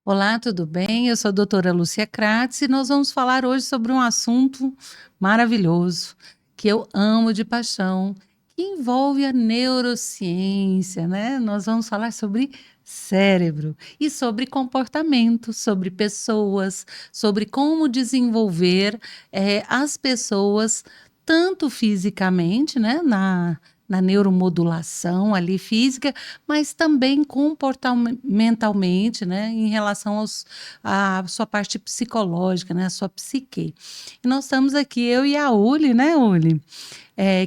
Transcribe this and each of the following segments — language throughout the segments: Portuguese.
Olá, tudo bem? Eu sou a doutora Lúcia Kratz e nós vamos falar hoje sobre um assunto maravilhoso, que eu amo de paixão, que envolve a neurociência, né? Nós vamos falar sobre cérebro e sobre comportamento, sobre pessoas, sobre como desenvolver as pessoas, tanto fisicamente, né? Na neuromodulação ali física, mas também comportamentalmente, né, em relação à sua parte psicológica, né, a sua psique. E nós estamos aqui, eu e a Uli, né, Uli,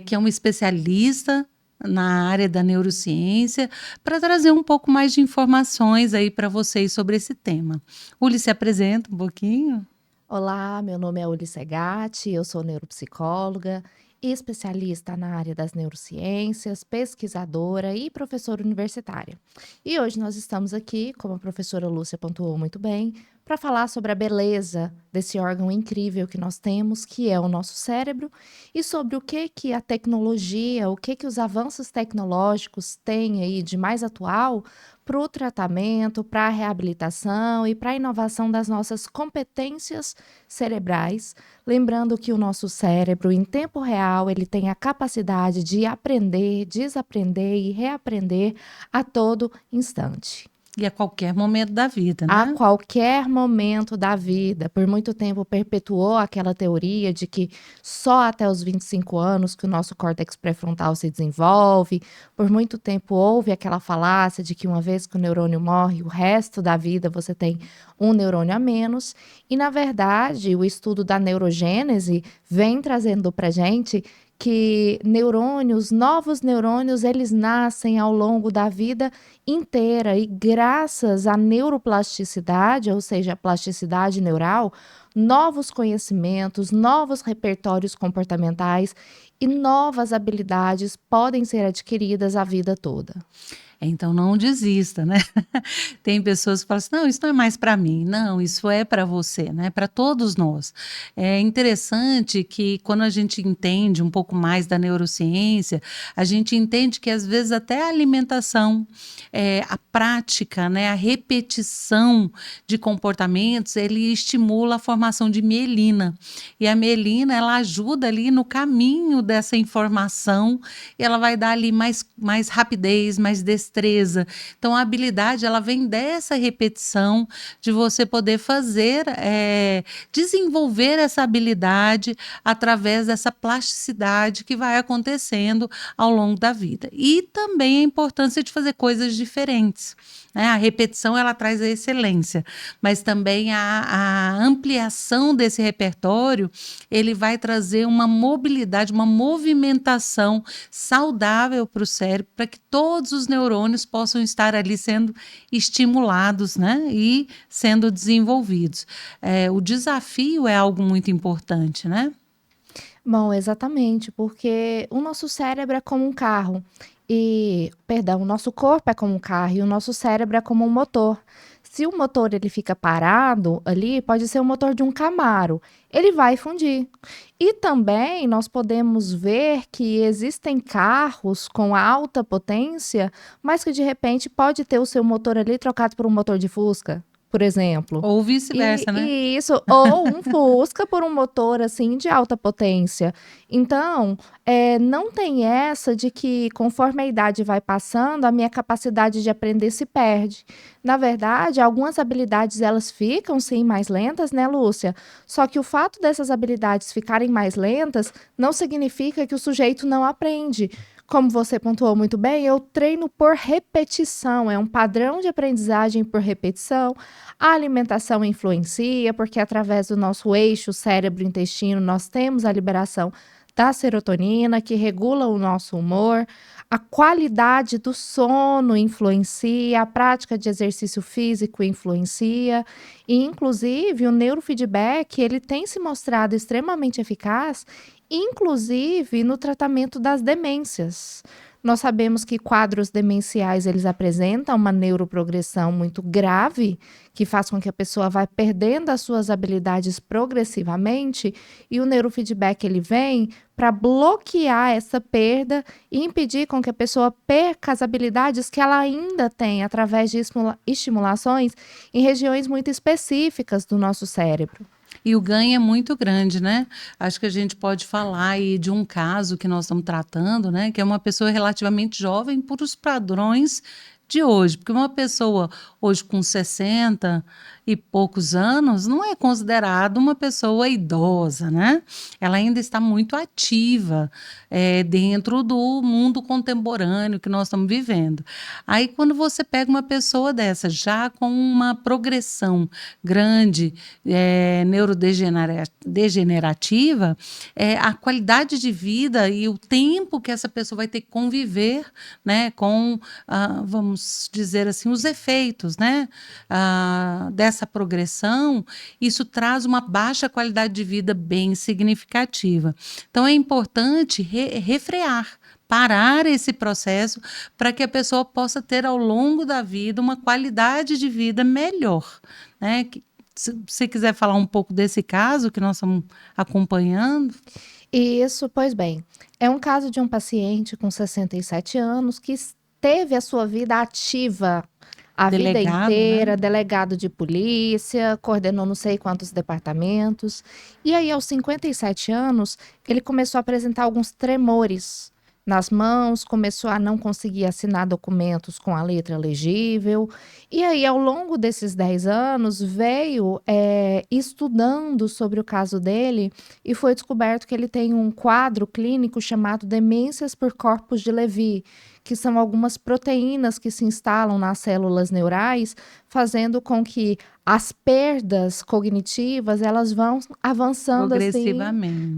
que é uma especialista na área da neurociência, para trazer um pouco mais de informações aí para vocês sobre esse tema. Uli, se apresenta um pouquinho. Olá, meu nome é Uly Segatti, eu sou neuropsicóloga e especialista na área das neurociências, pesquisadora e professora universitária. E hoje nós estamos aqui, como a professora Lúcia pontuou muito bem, para falar sobre a beleza desse órgão incrível que nós temos, que é o nosso cérebro, e sobre o que a tecnologia, o que os avanços tecnológicos têm aí de mais atual para o tratamento, para a reabilitação e para a inovação das nossas competências cerebrais, lembrando que o nosso cérebro, em tempo real, ele tem a capacidade de aprender, desaprender e reaprender a todo instante. E a qualquer momento da vida, A né? qualquer momento da vida, por muito tempo perpetuou aquela teoria de que só até os 25 anos que o nosso córtex pré-frontal se desenvolve. Por muito tempo houve aquela falácia de que uma vez que o neurônio morre, o resto da vida você tem um neurônio a menos. E na verdade, o estudo da neurogênese vem trazendo para gente que neurônios, novos neurônios, eles nascem ao longo da vida inteira e graças à neuroplasticidade, ou seja, a plasticidade neural, novos conhecimentos, novos repertórios comportamentais e novas habilidades podem ser adquiridas a vida toda. Então não desista, né? Tem pessoas que falam assim: "Não, isso não é mais para mim". Não, isso é para você, né, para todos nós. É interessante que quando a gente entende um pouco mais da neurociência, a gente entende que às vezes até a alimentação, a prática, né, a repetição de comportamentos, ele estimula a formação de mielina. E a mielina, ela ajuda ali no caminho dessa informação, e ela vai dar ali mais rapidez, mais destreza. Então a habilidade ela vem dessa repetição de você poder fazer, desenvolver essa habilidade através dessa plasticidade que vai acontecendo ao longo da vida. E também a importância de fazer coisas diferentes, né? A repetição ela traz a excelência, mas também a ampliação desse repertório ele vai trazer uma mobilidade, uma movimentação saudável para o cérebro, para que todos os neurônios possam estar ali sendo estimulados, né, e sendo desenvolvidos. O desafio é algo muito importante, né? Bom, exatamente, porque o nosso cérebro é como um carro o nosso corpo é como um carro e o nosso cérebro é como um motor. Se o motor ele fica parado ali, pode ser o motor de um Camaro, ele vai fundir. E também nós podemos ver que existem carros com alta potência, mas que de repente pode ter o seu motor ali trocado por um motor de Fusca, por exemplo. Ou E vice-versa, né? e isso ou um Fusca por um motor, assim, de alta potência. Então, não tem essa de que conforme a idade vai passando, a minha capacidade de aprender se perde. Na verdade, algumas habilidades elas ficam sim mais lentas, né, Lúcia? Só que o fato dessas habilidades ficarem mais lentas não significa que o sujeito não aprende. Como você pontuou muito bem, eu treino por repetição, é um padrão de aprendizagem por repetição. A alimentação influencia, porque através do nosso eixo cérebro-intestino nós temos a liberação da serotonina, que regula o nosso humor. A qualidade do sono influencia, a prática de exercício físico influencia, e inclusive o neurofeedback, ele tem se mostrado extremamente eficaz, inclusive no tratamento das demências. Nós sabemos que quadros demenciais, eles apresentam uma neuroprogressão muito grave, que faz com que a pessoa vá perdendo as suas habilidades progressivamente, e o neurofeedback ele vem para bloquear essa perda e impedir com que a pessoa perca as habilidades que ela ainda tem através de estimulações em regiões muito específicas do nosso cérebro. E o ganho é muito grande, né? Acho que a gente pode falar aí de um caso que nós estamos tratando, né? Que é uma pessoa relativamente jovem por os padrões de hoje. Porque uma pessoa hoje com 60 e poucos anos não é considerada uma pessoa idosa, né? Ela ainda está muito ativa dentro do mundo contemporâneo que nós estamos vivendo. Aí, quando você pega uma pessoa dessa, já com uma progressão grande, neurodegenerativa, a qualidade de vida e o tempo que essa pessoa vai ter que conviver, né, com, vamos dizer assim, os efeitos, né, dessa progressão, isso traz uma baixa qualidade de vida bem significativa. Então, é importante refrear, parar esse processo para que a pessoa possa ter ao longo da vida uma qualidade de vida melhor, né? Se você quiser falar um pouco desse caso que nós estamos acompanhando. Isso, pois bem, é um caso de um paciente com 67 anos que teve a sua vida ativa a vida Delegado, inteira, né? delegado de polícia, coordenou não sei quantos departamentos. E aí, aos 57 anos, ele começou a apresentar alguns tremores nas mãos, começou a não conseguir assinar documentos com a letra legível. E aí, ao longo desses 10 anos, veio estudando sobre o caso dele e foi descoberto que ele tem um quadro clínico chamado demências por corpos de Levy, que são algumas proteínas que se instalam nas células neurais, fazendo com que as perdas cognitivas elas vão avançando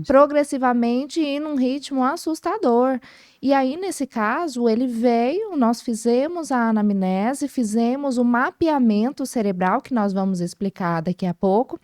progressivamente e num ritmo assustador. E aí, nesse caso, ele veio, nós fizemos a anamnese, fizemos o mapeamento cerebral, que nós vamos explicar daqui a pouco.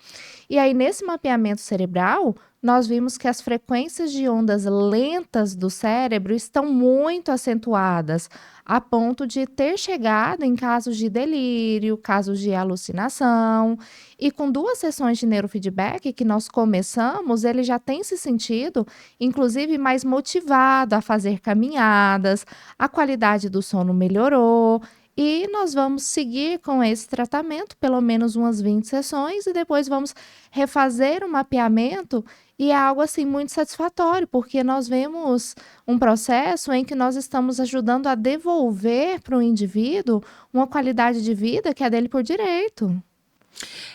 E aí, nesse mapeamento cerebral, nós vimos que as frequências de ondas lentas do cérebro estão muito acentuadas, a ponto de ter chegado em casos de delírio, casos de alucinação. E com 2 sessões de neurofeedback que nós começamos, ele já tem se sentido, inclusive, mais motivado a fazer caminhadas, a qualidade do sono melhorou. E nós vamos seguir com esse tratamento, pelo menos umas 20 sessões, e depois vamos refazer o mapeamento. E é algo assim muito satisfatório, porque nós vemos um processo em que nós estamos ajudando a devolver para o indivíduo uma qualidade de vida que é dele por direito.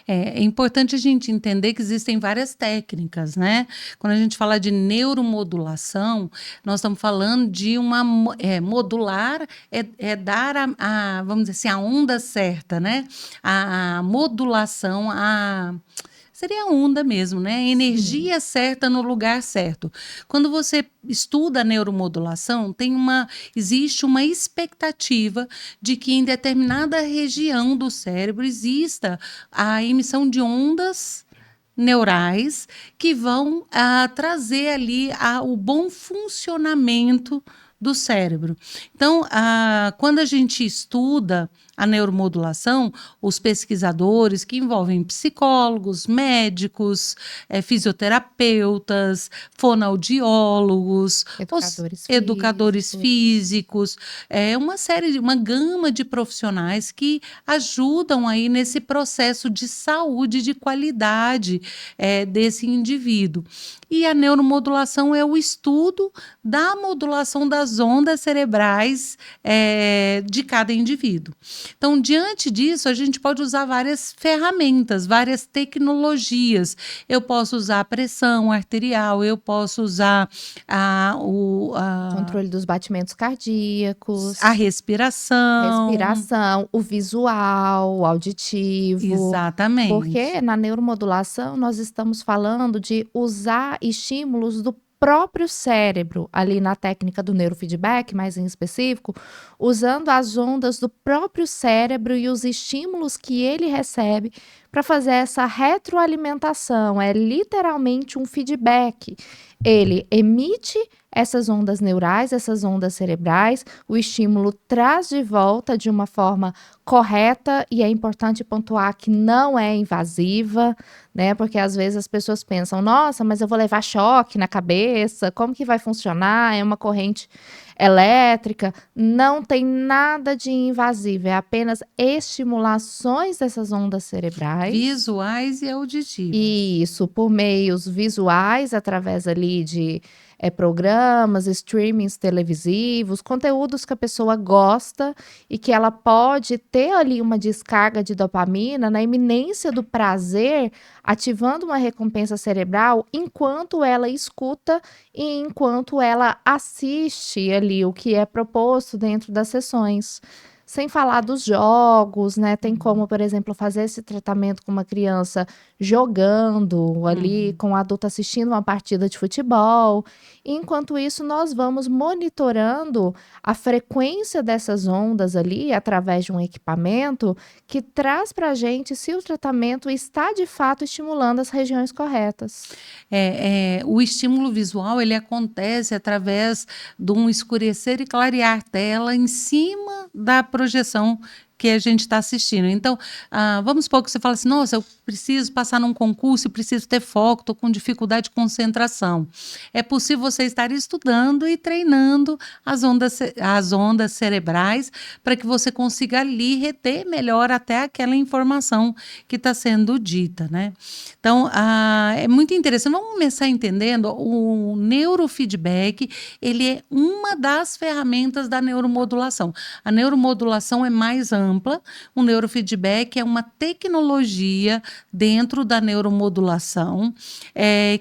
É importante a gente entender que existem várias técnicas, né? Quando a gente fala de neuromodulação, nós estamos falando de uma modular, dar vamos dizer assim, a onda certa, né? A modulação, seria a onda mesmo, né? A energia certa no lugar certo. Quando você estuda a neuromodulação, existe uma expectativa de que em determinada região do cérebro exista a emissão de ondas neurais que vão trazer ali o bom funcionamento do cérebro. Então, quando a gente estuda a neuromodulação, os pesquisadores que envolvem psicólogos, médicos, fisioterapeutas, fonoaudiólogos, educadores físicos, uma gama de profissionais que ajudam aí nesse processo de saúde, de qualidade desse indivíduo. E a neuromodulação é o estudo da modulação das ondas cerebrais de cada indivíduo. Então, diante disso, a gente pode usar várias ferramentas, várias tecnologias. Eu posso usar a pressão arterial, eu posso usar o controle dos batimentos cardíacos, a respiração, o visual, o auditivo. Exatamente. Porque na neuromodulação nós estamos falando de usar estímulos do próprio cérebro, ali na técnica do neurofeedback, mais em específico, usando as ondas do próprio cérebro e os estímulos que ele recebe para fazer essa retroalimentação. É literalmente um feedback. Ele emite, essas ondas neurais, essas ondas cerebrais, o estímulo traz de volta de uma forma correta, e é importante pontuar que não é invasiva, né? Porque às vezes as pessoas pensam, nossa, mas eu vou levar choque na cabeça, como que vai funcionar? É uma corrente elétrica. Não tem nada de invasivo, é apenas estimulações dessas ondas cerebrais. Visuais e auditivas. Isso, por meios visuais, através ali de programas, streamings televisivos, conteúdos que a pessoa gosta e que ela pode ter ali uma descarga de dopamina na iminência do prazer, ativando uma recompensa cerebral enquanto ela escuta e enquanto ela assiste ali o que é proposto dentro das sessões. Sem falar dos jogos, né? Tem como, por exemplo, fazer esse tratamento com uma criança jogando ali, com o adulto assistindo uma partida de futebol. Enquanto isso, nós vamos monitorando a frequência dessas ondas ali através de um equipamento que traz para a gente se o tratamento está de fato estimulando as regiões corretas. O estímulo visual, ele acontece através de um escurecer e clarear tela em cima da projeção que a gente está assistindo. Então, vamos supor que você fala assim, nossa, eu preciso passar num concurso e preciso ter foco, estou com dificuldade de concentração. É possível você estar estudando e treinando as ondas cerebrais para que você consiga ali reter melhor até aquela informação que está sendo dita, né? Então, é muito interessante. Vamos começar entendendo o neurofeedback, ele é uma das ferramentas da neuromodulação. A neuromodulação é mais ampla. O neurofeedback é uma tecnologia dentro da neuromodulação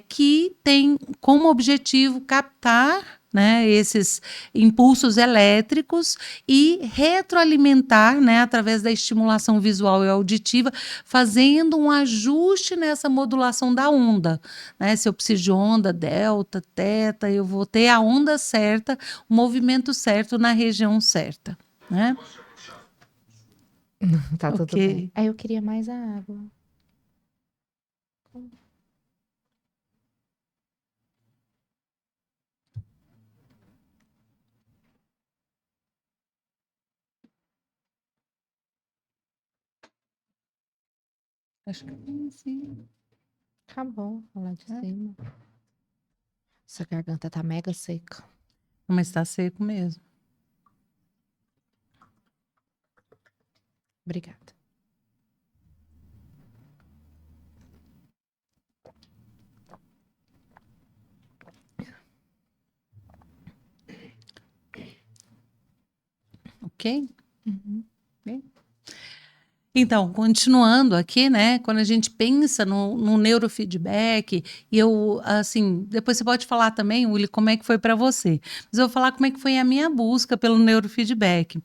que tem como objetivo captar, né, esses impulsos elétricos e retroalimentar, né, através da estimulação visual e auditiva, fazendo um ajuste nessa modulação da onda, né? Se eu preciso de onda delta, teta, eu vou ter a onda certa, o movimento certo na região certa, né? Tá tudo Ok. bem. Aí eu queria mais a água. Acho que tem sim. Acabou, lá de cima. Essa garganta tá mega seca. Mas está seco mesmo. Obrigada. Ok? Uhum. Bem. Então, continuando aqui, né? Quando a gente pensa no neurofeedback, e eu, assim, depois você pode falar também, Uli, como é que foi para você. Mas eu vou falar como é que foi a minha busca pelo neurofeedback.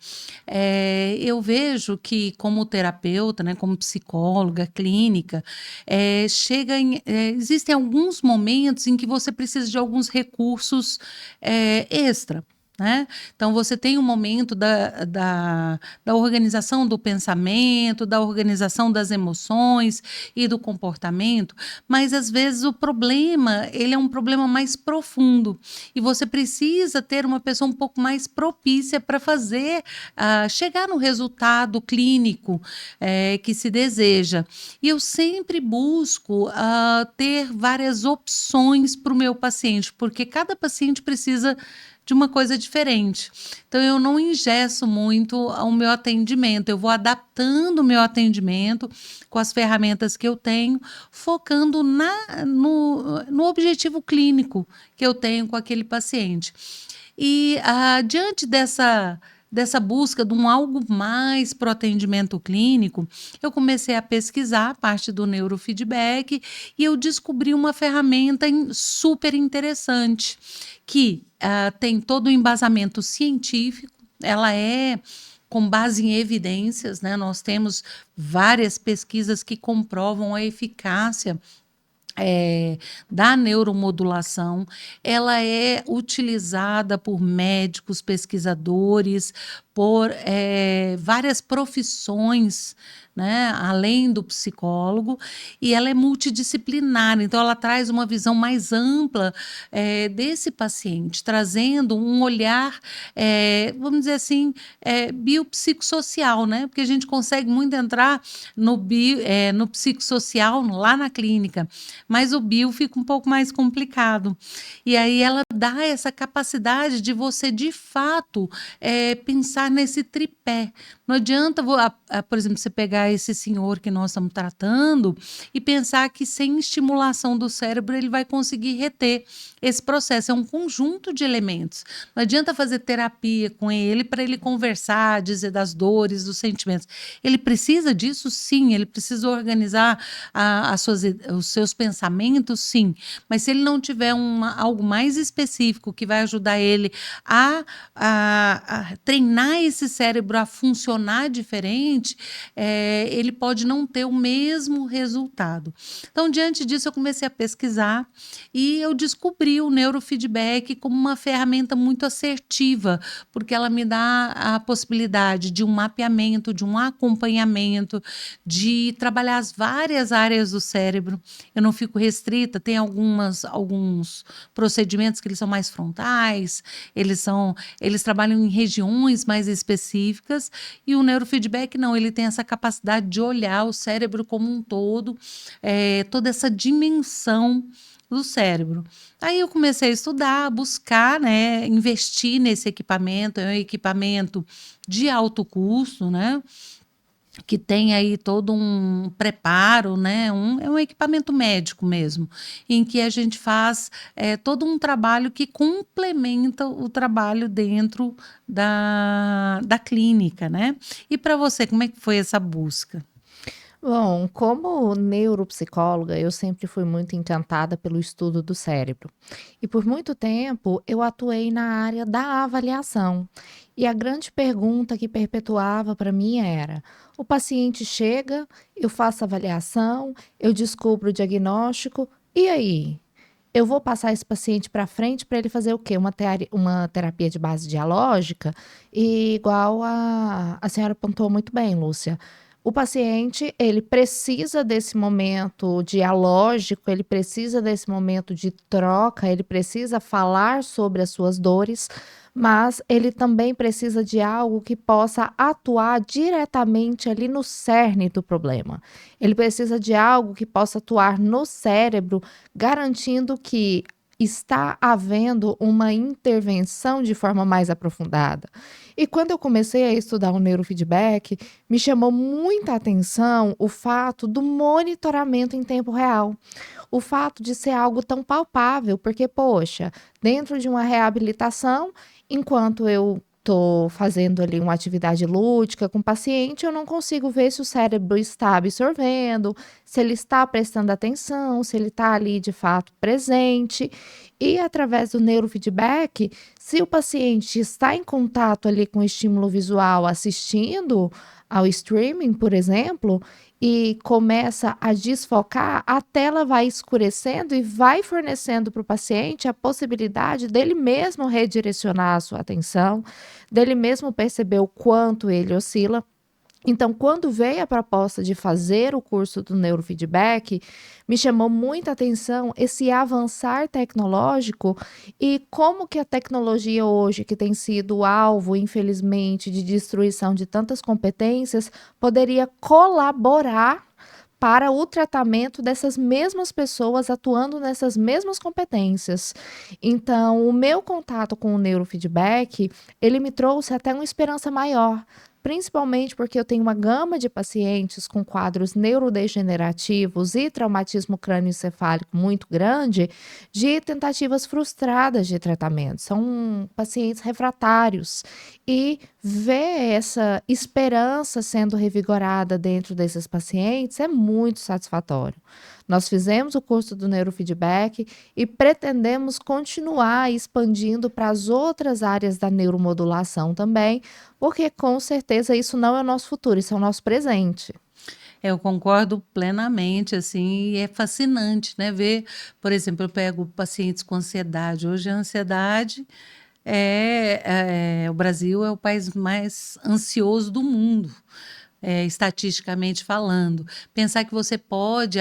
Eu vejo que, como terapeuta, né, como psicóloga clínica, existem alguns momentos em que você precisa de alguns recursos extra. Né? Então, você tem um momento da organização do pensamento, da organização das emoções e do comportamento, mas às vezes o problema, ele é um problema mais profundo e você precisa ter uma pessoa um pouco mais propícia para fazer, chegar no resultado clínico que se deseja. E eu sempre busco ter várias opções para o meu paciente, porque cada paciente precisa de uma coisa diferente. Então, eu não engesso muito o meu atendimento, eu vou adaptando o meu atendimento com as ferramentas que eu tenho, focando no objetivo clínico que eu tenho com aquele paciente. E diante dessa busca de algo mais para o atendimento clínico, eu comecei a pesquisar a parte do neurofeedback e eu descobri uma ferramenta super interessante, que tem todo o embasamento científico, ela é com base em evidências, né? Nós temos várias pesquisas que comprovam a eficácia da neuromodulação, ela é utilizada por médicos, pesquisadores, por várias profissões, né, além do psicólogo, e ela é multidisciplinar, então ela traz uma visão mais ampla desse paciente, trazendo um olhar, vamos dizer assim, biopsicossocial, né, porque a gente consegue muito entrar no psicossocial lá na clínica, mas o bio fica um pouco mais complicado. E aí ela dá essa capacidade de você, de fato, pensar nesse tripé. Não adianta, por exemplo, você pegar esse senhor que nós estamos tratando e pensar que sem estimulação do cérebro ele vai conseguir reter esse processo. É um conjunto de elementos. Não adianta fazer terapia com ele para ele conversar, dizer das dores, dos sentimentos. Ele precisa disso? Sim. Ele precisa organizar os seus pensamentos? Sim. Mas se ele não tiver algo mais específico que vai ajudar ele a treinar esse cérebro a funcionar diferente, ele pode não ter o mesmo resultado. Então, diante disso, eu comecei a pesquisar e eu descobri o neurofeedback como uma ferramenta muito assertiva, porque ela me dá a possibilidade de um mapeamento, de um acompanhamento, de trabalhar as várias áreas do cérebro. Eu não fico restrita, tem alguns procedimentos que eles são mais frontais, eles trabalham em regiões mais específicas, e o neurofeedback não, ele tem essa capacidade de olhar o cérebro como um todo, toda essa dimensão do cérebro. Aí eu comecei a estudar, a buscar, né, investir nesse equipamento. É um equipamento de alto custo, né, que tem aí todo um preparo, né? É um equipamento médico mesmo, em que a gente faz todo um trabalho que complementa o trabalho dentro da clínica, né? E para você, como é que foi essa busca? Bom, como neuropsicóloga, eu sempre fui muito encantada pelo estudo do cérebro. E por muito tempo eu atuei na área da avaliação. E a grande pergunta que perpetuava para mim era: o paciente chega, eu faço a avaliação, eu descubro o diagnóstico, e aí? Eu vou passar esse paciente para frente para ele fazer o quê? Uma terapia de base dialógica? E igual a senhora apontou muito bem, Lúcia. O paciente, ele precisa desse momento dialógico, ele precisa desse momento de troca, ele precisa falar sobre as suas dores, mas ele também precisa de algo que possa atuar diretamente ali no cerne do problema. Ele precisa de algo que possa atuar no cérebro, garantindo que está havendo uma intervenção de forma mais aprofundada. E quando eu comecei a estudar o neurofeedback, me chamou muita atenção o fato do monitoramento em tempo real. O fato de ser algo tão palpável, porque, poxa, dentro de uma reabilitação, enquanto eu estou fazendo ali uma atividade lúdica com o paciente, eu não consigo ver se o cérebro está absorvendo, se ele está prestando atenção, se ele está ali de fato presente. E através do neurofeedback, se o paciente está em contato ali com o estímulo visual assistindo ao streaming, por exemplo, e começa a desfocar, a tela vai escurecendo e vai fornecendo para o paciente a possibilidade dele mesmo redirecionar a sua atenção, dele mesmo perceber o quanto ele oscila. Então, quando veio a proposta de fazer o curso do neurofeedback, me chamou muita atenção esse avançar tecnológico e como que a tecnologia hoje, que tem sido alvo, infelizmente, de destruição de tantas competências, poderia colaborar para o tratamento dessas mesmas pessoas atuando nessas mesmas competências. Então, o meu contato com o neurofeedback, ele me trouxe até uma esperança maior, principalmente porque eu tenho uma gama de pacientes com quadros neurodegenerativos e traumatismo crânioencefálico muito grande, de tentativas frustradas de tratamento. São pacientes refratários. E ver essa esperança sendo revigorada dentro desses pacientes é muito satisfatório. Nós fizemos o curso do neurofeedback e pretendemos continuar expandindo para as outras áreas da neuromodulação também, porque com certeza isso não é o nosso futuro, isso é o nosso presente. Eu concordo plenamente, assim, e é fascinante, né, ver, por exemplo, eu pego pacientes com ansiedade. Hoje a ansiedade o Brasil é o país mais ansioso do mundo, estatisticamente falando. Pensar que você pode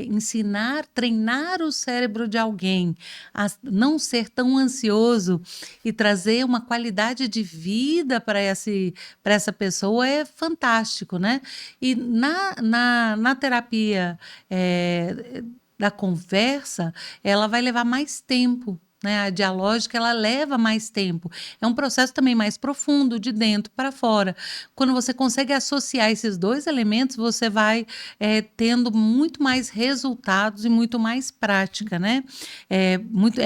ensinar, treinar o cérebro de alguém a não ser tão ansioso e trazer uma qualidade de vida para essa pessoa é fantástico, né? E na terapia da conversa, ela vai levar mais tempo. Né, a dialógica ela leva mais tempo. É um processo também mais profundo, de dentro para fora. Quando você consegue associar esses dois elementos, você vai tendo muito mais resultados e muito mais prática, né? É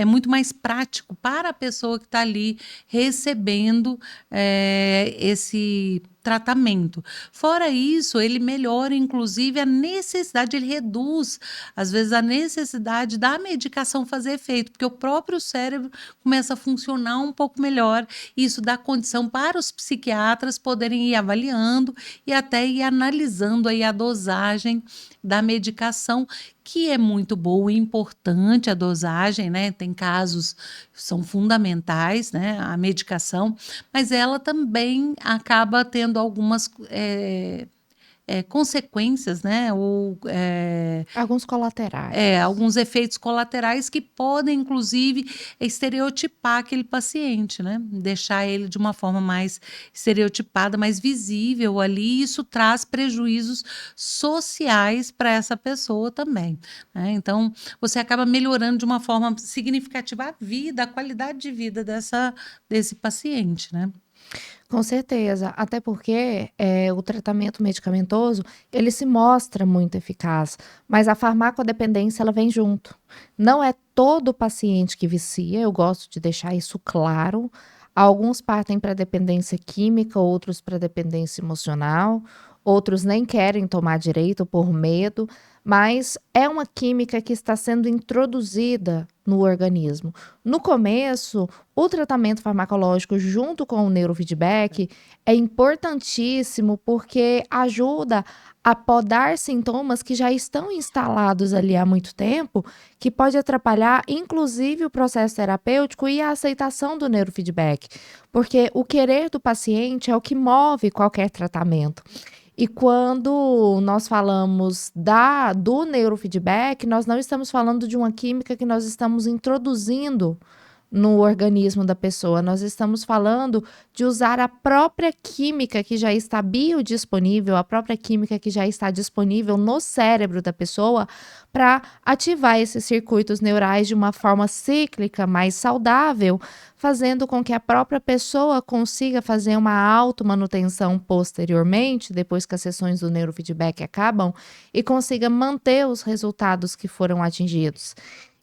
muito mais prático para a pessoa que está ali recebendo esse tratamento. Fora isso, ele melhora, inclusive, a necessidade, ele reduz, às vezes, a necessidade da medicação fazer efeito, porque o próprio cérebro começa a funcionar um pouco melhor. Isso dá condição para os psiquiatras poderem ir avaliando e até ir analisando aí a dosagem da medicação, que é muito boa e importante a dosagem, né? Tem casos que são fundamentais, né? A medicação, mas ela também acaba tendo algumas consequências, né? Alguns colaterais. Alguns efeitos colaterais que podem, inclusive, estereotipar aquele paciente, né? Deixar ele de uma forma mais estereotipada, mais visível ali, e isso traz prejuízos sociais para essa pessoa também, né? Então, você acaba melhorando de uma forma significativa a vida, a qualidade de vida desse paciente, né? Com certeza, até porque, o tratamento medicamentoso, ele se mostra muito eficaz, mas a farmacodependência ela vem junto. Não é todo paciente que vicia, eu gosto de deixar isso claro. Alguns partem para dependência química, outros para dependência emocional, outros nem querem tomar direito por medo, mas é uma química que está sendo introduzida no organismo. No começo, o tratamento farmacológico junto com o neurofeedback é importantíssimo porque ajuda a podar sintomas que já estão instalados ali há muito tempo, que pode atrapalhar inclusive o processo terapêutico e a aceitação do neurofeedback, porque o querer do paciente é o que move qualquer tratamento. E quando nós falamos do neurofeedback, nós não estamos falando de uma química que nós estamos introduzindo no organismo da pessoa. Nós estamos falando de usar a própria química que já está biodisponível, a própria química que já está disponível no cérebro da pessoa, para ativar esses circuitos neurais de uma forma cíclica, mais saudável, fazendo com que a própria pessoa consiga fazer uma automanutenção posteriormente, depois que as sessões do neurofeedback acabam, e consiga manter os resultados que foram atingidos.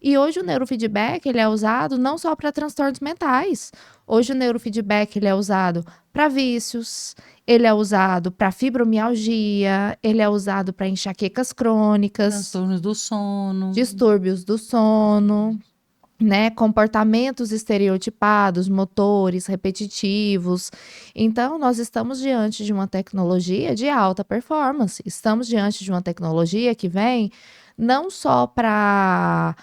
E hoje o neurofeedback ele é usado não só para transtornos mentais. Hoje o neurofeedback ele é usado para vícios, ele é usado para fibromialgia, ele é usado para enxaquecas crônicas, Transtornos do sono. distúrbios do sono, né, comportamentos estereotipados, motores repetitivos. Então, nós estamos diante de uma tecnologia de alta performance. Estamos diante de uma tecnologia que vem não só para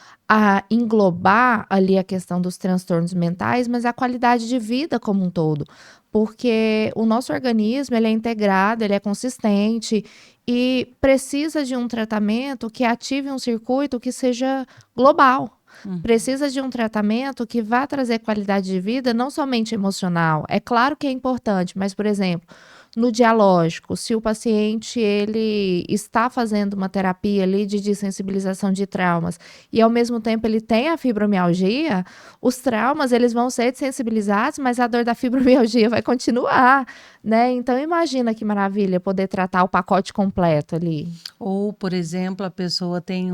englobar ali a questão dos transtornos mentais, mas a qualidade de vida como um todo. Porque o nosso organismo, ele é integrado, ele é consistente e precisa de um tratamento que ative um circuito que seja global. Precisa de um tratamento que vá trazer qualidade de vida, não somente emocional. É claro que é importante, mas, por exemplo, no dialógico, se o paciente ele está fazendo uma terapia ali de desensibilização de traumas e ao mesmo tempo ele tem a fibromialgia, os traumas eles vão ser desensibilizados, mas a dor da fibromialgia vai continuar, né? Então imagina que maravilha poder tratar o pacote completo ali. Ou, por exemplo, a pessoa tem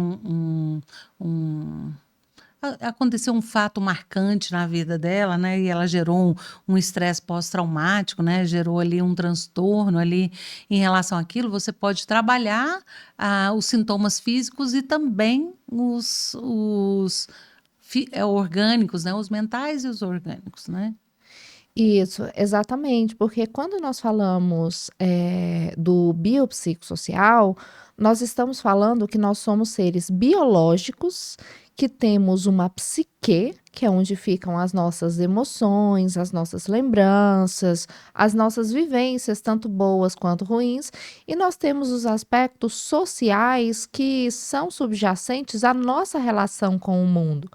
aconteceu um fato marcante na vida dela, né? E ela gerou um estresse pós-traumático, né? Gerou ali um transtorno ali em relação àquilo. Você pode trabalhar os sintomas físicos e também os orgânicos, né? Os mentais e os orgânicos, né? Isso, exatamente, porque quando nós falamos, do biopsicossocial, nós estamos falando que nós somos seres biológicos, que temos uma psique, que é onde ficam as nossas emoções, as nossas lembranças, as nossas vivências, tanto boas quanto ruins, e nós temos os aspectos sociais que são subjacentes à nossa relação com o mundo.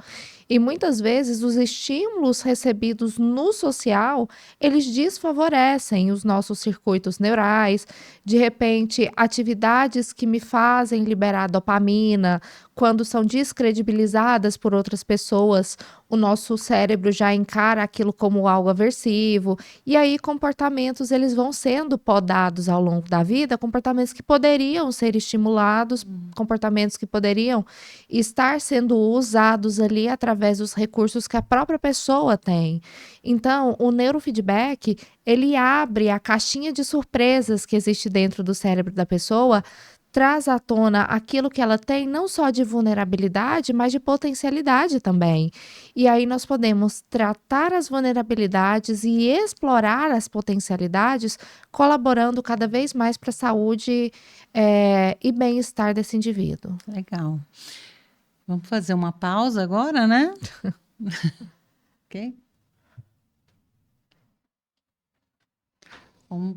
E muitas vezes os estímulos recebidos no social, eles desfavorecem os nossos circuitos neurais. De repente, atividades que me fazem liberar dopamina, quando são descredibilizadas por outras pessoas, o nosso cérebro já encara aquilo como algo aversivo. E aí comportamentos eles vão sendo podados ao longo da vida, comportamentos que poderiam ser estimulados, comportamentos que poderiam estar sendo usados ali através dos recursos que a própria pessoa tem. Então, o neurofeedback, ele abre a caixinha de surpresas que existe dentro do cérebro da pessoa, traz à tona aquilo que ela tem, não só de vulnerabilidade, mas de potencialidade também. E aí nós podemos tratar as vulnerabilidades e explorar as potencialidades, colaborando cada vez mais para a saúde, e bem-estar desse indivíduo. Legal. Vamos fazer uma pausa agora, né? Ok? Vamos